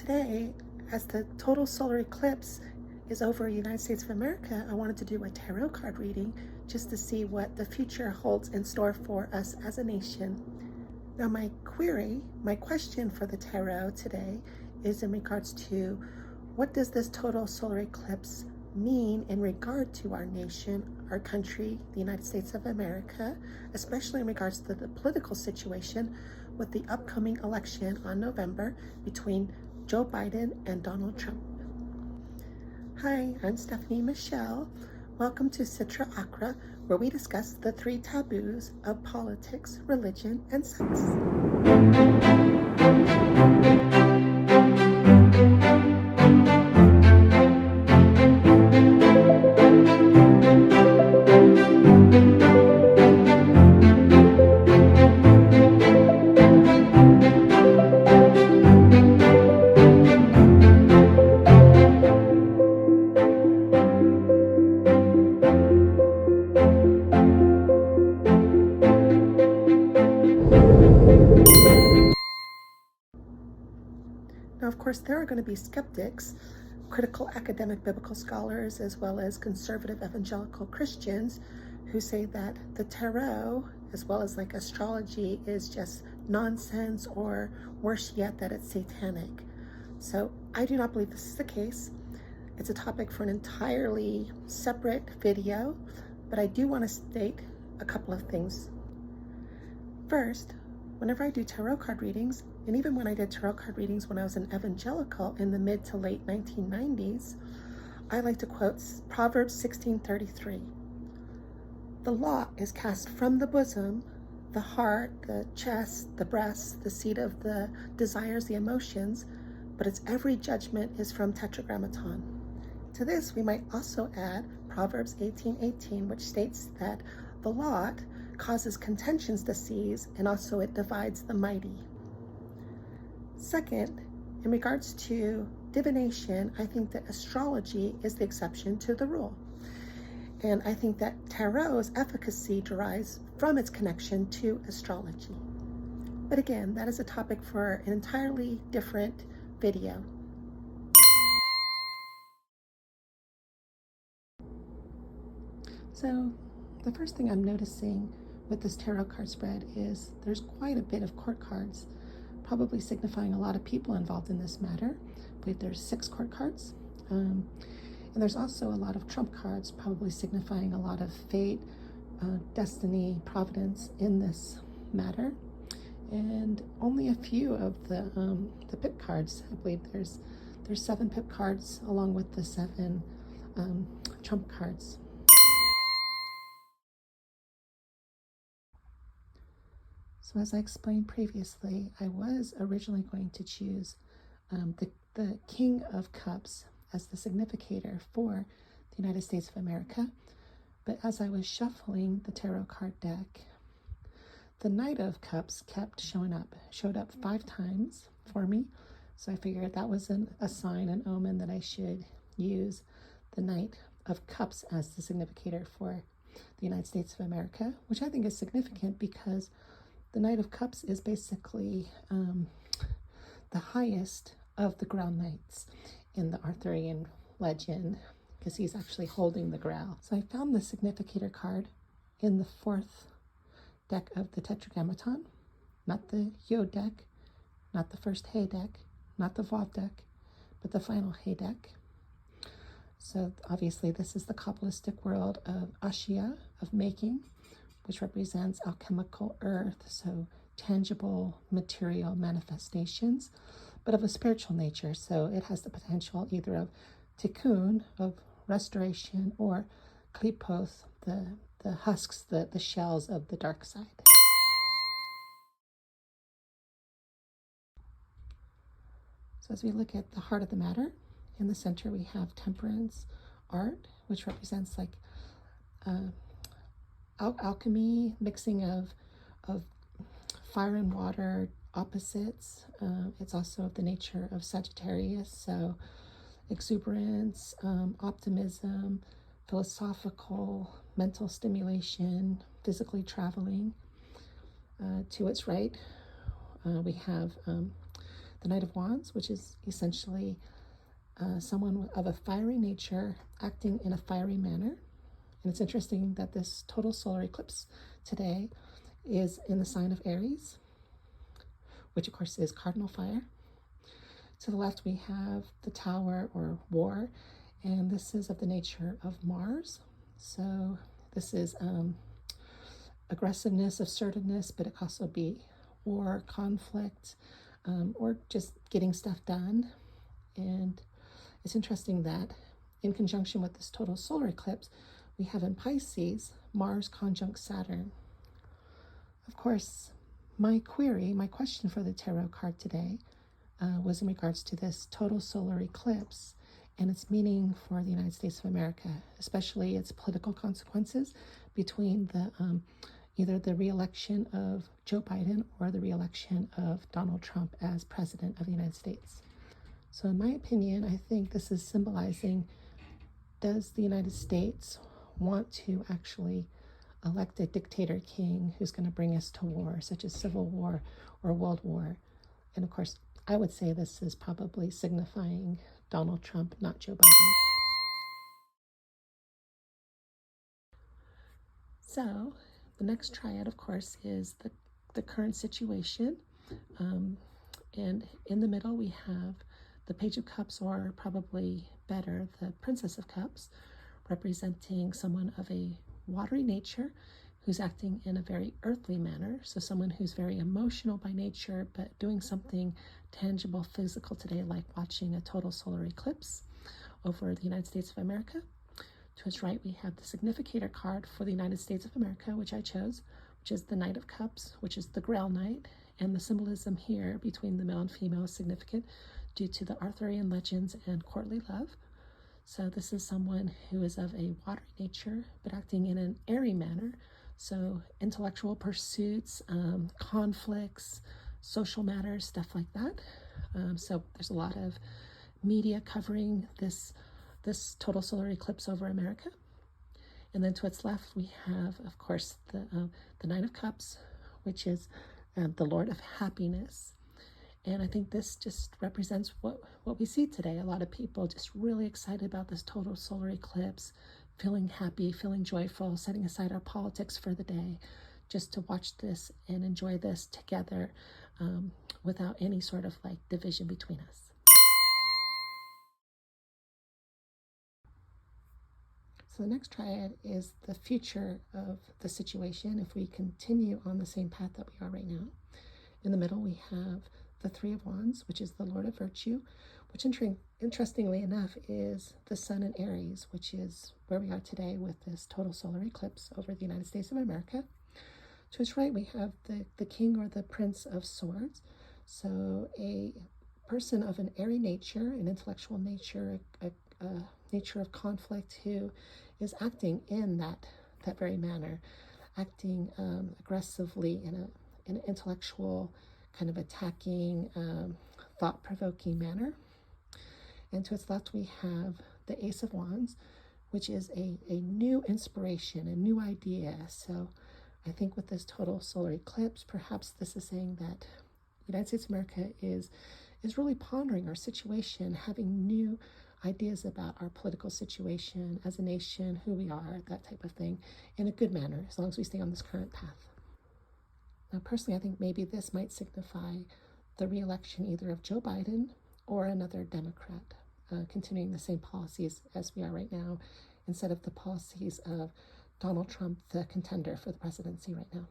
Today, as the total solar eclipse is over the United States of America, I wanted to do a tarot card reading just to see what the future holds in store for us as a nation. Now, my question for the tarot today is in regards to what does this total solar eclipse mean in regard to our nation, our country, the United States of America, especially in regards to the political situation with the upcoming election on November between Joe Biden and Donald Trump. Hi, I'm Stephanie Michelle. Welcome to Sitra, Achra, where we discuss the 3 taboos of politics, religion, and sex. Now, of course, there are going to be skeptics, critical academic biblical scholars, as well as conservative evangelical Christians who say that the tarot, as well as like astrology, is just nonsense, or worse yet, that it's satanic. So I do not believe this is the case. It's a topic for an entirely separate video, but I do want to state a couple of things. First, whenever I do tarot card readings, and even when I did tarot card readings when I was an evangelical in the mid to late 1990s, I like to quote Proverbs 16:33. The lot is cast from the bosom, the heart, the chest, the breast, the seat of the desires, the emotions, but its every judgment is from Tetragrammaton. To this, we might also add Proverbs 18:18, which states that the lot causes contentions to cease, and also it divides the mighty. Second, in regards to divination, I think that astrology is the exception to the rule. And I think that tarot's efficacy derives from its connection to astrology. But again, that is a topic for an entirely different video. So the first thing I'm noticing with this tarot card spread is there's quite a bit of court cards, probably signifying a lot of people involved in this matter. I believe there's 6 court cards. And there's also a lot of trump cards, probably signifying a lot of fate, destiny, providence in this matter. And only a few of the pip cards. I believe there's 7 pip cards along with the 7 trump cards. So as I explained previously, I was originally going to choose the King of Cups as the significator for the United States of America. But as I was shuffling the tarot card deck, the Knight of Cups kept showed up 5 times for me. So I figured that was a sign, an omen, that I should use the Knight of Cups as the significator for the United States of America, which I think is significant because the Knight of Cups is basically the highest of the Grail Knights in the Arthurian legend, because he's actually holding the Grail. So I found the significator card in the 4th deck of the Tetragrammaton, not the Yod deck, not the first Hay deck, not the Vav deck, but the final Hay deck. So obviously this is the Kabbalistic world of Ashia, of making, which represents alchemical earth, so tangible material manifestations, but of a spiritual nature. So it has the potential either of tikkun, of restoration, or klipoth, the husks, the shells of the dark side. So as we look at the heart of the matter, in the center we have temperance, art, which represents like alchemy, mixing of fire and water, opposites. It's also of the nature of Sagittarius, so exuberance, optimism, philosophical, mental stimulation, physically traveling. To its right, we have the Knight of Wands, which is essentially someone of a fiery nature acting in a fiery manner. And it's interesting that this total solar eclipse today is in the sign of Aries, which of course is cardinal fire. To the left, we have the Tower, or war, and this is of the nature of Mars. So this is aggressiveness, assertiveness, but it can also be war, conflict, or just getting stuff done. And it's interesting that in conjunction with this total solar eclipse, we have in Pisces, Mars conjunct Saturn. Of course, my question for the tarot card today was in regards to this total solar eclipse and its meaning for the United States of America, especially its political consequences between the either the re-election of Joe Biden or the re-election of Donald Trump as president of the United States. So in my opinion, I think this is symbolizing, does the United States want to actually elect a dictator king who's going to bring us to war, such as civil war or world war? And of course, I would say this is probably signifying Donald Trump, not Joe Biden. So the next triad, of course, is the current situation. And in the middle, we have the Page of Cups, or probably better, the Princess of Cups, representing someone of a watery nature who's acting in a very earthly manner. So someone who's very emotional by nature, but doing something tangible, physical today, like watching a total solar eclipse over the United States of America. To its right, we have the significator card for the United States of America, which I chose, which is the Knight of Cups, which is the Grail Knight. And the symbolism here between the male and female is significant due to the Arthurian legends and courtly love. So this is someone who is of a watery nature, but acting in an airy manner. So intellectual pursuits, conflicts, social matters, stuff like that. So there's a lot of media covering this total solar eclipse over America. And then to its left, we have, of course, the Nine of Cups, which is the Lord of Happiness. And I think this just represents what we see today. A lot of people just really excited about this total solar eclipse, feeling happy, feeling joyful, setting aside our politics for the day, just to watch this and enjoy this together without any sort of like division between us. So the next triad is the future of the situation if we continue on the same path that we are right now. In the middle, we have the Three of Wands, which is the Lord of Virtue, which interestingly enough is the Sun in Aries, which is where we are today with this total solar eclipse over the United States of America. To its right, we have the King, or the Prince of Swords. So a person of an airy nature, an intellectual nature, a nature of conflict, who is acting in that very manner, acting aggressively in an intellectual, kind of attacking, thought-provoking manner. And to its left, we have the Ace of Wands, which is a new inspiration, a new idea. So I think with this total solar eclipse, perhaps this is saying that the United States of America is really pondering our situation, having new ideas about our political situation as a nation, who we are, that type of thing, in a good manner, as long as we stay on this current path. Now, personally, I think maybe this might signify the re-election either of Joe Biden or another Democrat, continuing the same policies as we are right now, instead of the policies of Donald Trump, the contender for the presidency right now.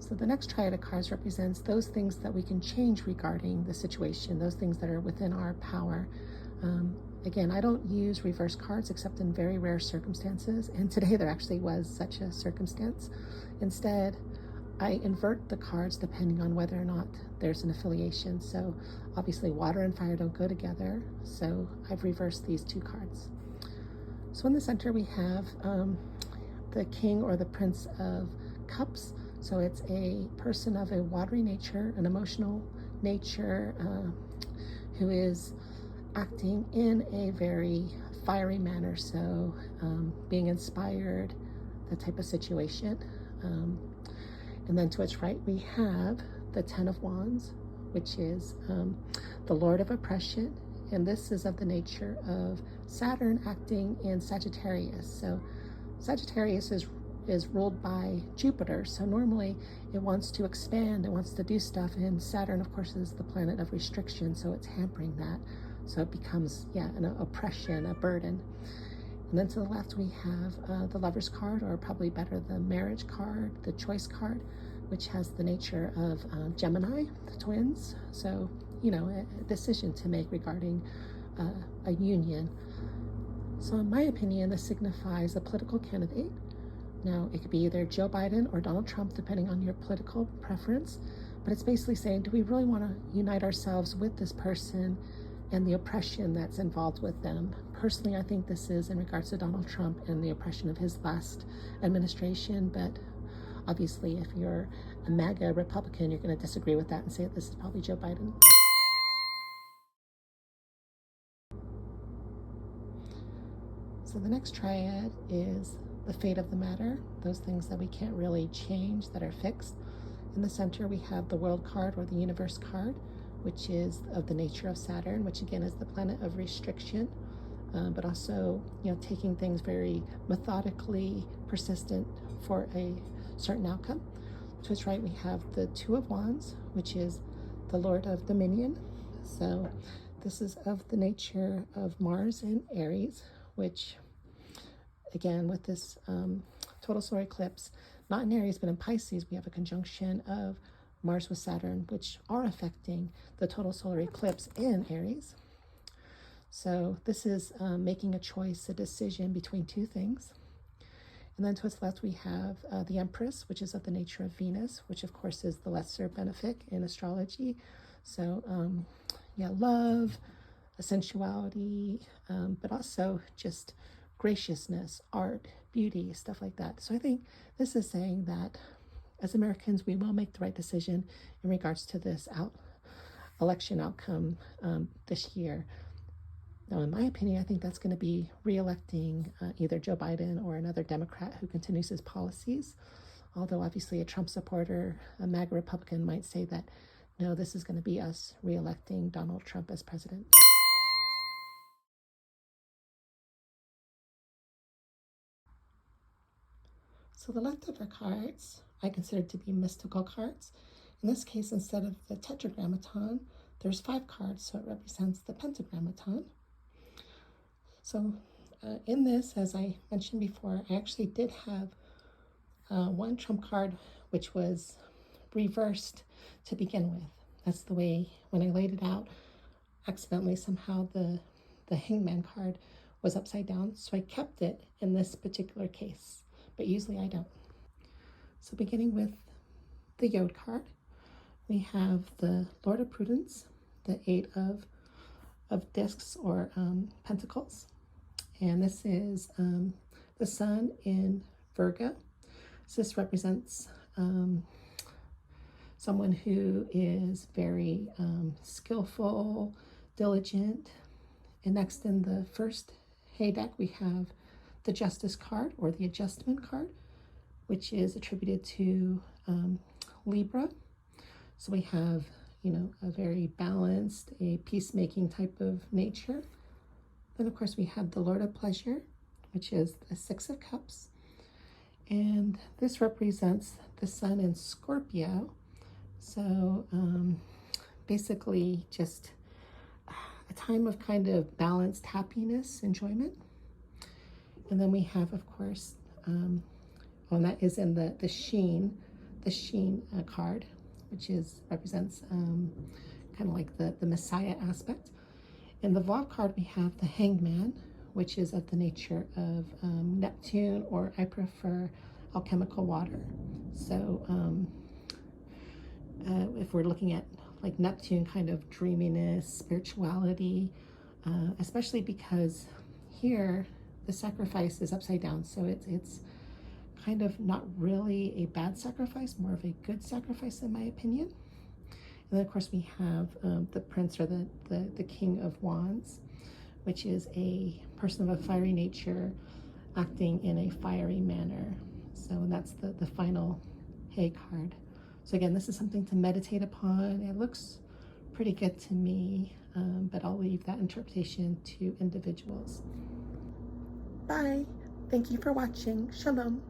So the next triad of cards represents those things that we can change regarding the situation, those things that are within our power. Again, I don't use reverse cards except in very rare circumstances, and today there actually was such a circumstance. Instead, I invert the cards depending on whether or not there's an affiliation. So obviously water and fire don't go together, so I've reversed these two cards. So in the center we have the King, or the Prince of Cups. So it's a person of a watery nature, an emotional nature, who is acting in a very fiery manner. So being inspired, that type of situation. And then to its right, we have the Ten of Wands, which is the Lord of Oppression. And this is of the nature of Saturn acting in Sagittarius. So Sagittarius is ruled by Jupiter. So normally it wants to expand, it wants to do stuff. And Saturn, of course, is the planet of restriction. So it's hampering that. So it becomes, an oppression, a burden. And then to the left, we have the Lover's card, or probably better, the Marriage card, the Choice card, which has the nature of Gemini, the twins. So, a decision to make regarding a union. So in my opinion, this signifies a political candidate. Now, it could be either Joe Biden or Donald Trump, depending on your political preference. But it's basically saying, do we really want to unite ourselves with this person and the oppression that's involved with them? Personally, I think this is in regards to Donald Trump and the oppression of his last administration. But obviously, if you're a MAGA Republican, you're going to disagree with that and say that this is probably Joe Biden. So the next triad is the fate of the matter, those things that we can't really change, that are fixed. In the center, we have the World card, or the Universe card, which is of the nature of Saturn, which again is the planet of restriction, but also, taking things very methodically, persistent for a certain outcome. To its right, we have the Two of Wands, which is the Lord of Dominion. So this is of the nature of Mars in Aries, which, again, with this total solar eclipse, not in Aries, but in Pisces, we have a conjunction of Mars with Saturn, which are affecting the total solar eclipse in Aries. So this is making a choice, a decision between two things. And then to its left, we have the Empress, which is of the nature of Venus, which of course is the lesser benefic in astrology. So love, sensuality, but also just graciousness, art, beauty, stuff like that. So I think this is saying that as Americans, we will make the right decision in regards to this election outcome this year. Now, in my opinion, I think that's going to be re-electing either Joe Biden or another Democrat who continues his policies. Although obviously a Trump supporter, a MAGA Republican, might say that, no, this is going to be us re-electing Donald Trump as president. So the leftover cards I consider to be mystical cards. In this case, instead of the tetragrammaton, there's 5 cards, so it represents the pentagrammaton. So in this, as I mentioned before, I actually did have one trump card which was reversed to begin with. That's the way, when I laid it out, accidentally somehow the hangman card was upside down, so I kept it in this particular case, but usually I don't. So beginning with the Yod card, we have the Lord of Prudence, the 8 of discs, or pentacles, and this is the sun in Virgo. So this represents someone who is very skillful, diligent. And next, in the first hay deck, we have the Justice card, or the Adjustment card, which is attributed to Libra. So we have, a very balanced, a peacemaking type of nature. Then, of course, we have the Lord of Pleasure, which is the 6 of Cups. And this represents the sun in Scorpio. So basically just a time of kind of balanced happiness, enjoyment. And then we have, of course, and that is in the Sheen card, which represents kind of like the Messiah aspect. In the Vav card, we have the Hangman, which is of the nature of Neptune, or I prefer alchemical water. So if we're looking at like Neptune, kind of dreaminess, spirituality, especially because here the sacrifice is upside down. So it's kind of not really a bad sacrifice, more of a good sacrifice in my opinion. And then of course we have the Prince, or the King of Wands, which is a person of a fiery nature acting in a fiery manner. So that's the final Hey card. So again, this is something to meditate upon. It looks pretty good to me, but I'll leave that interpretation to individuals. Bye. Thank you for watching. Shalom.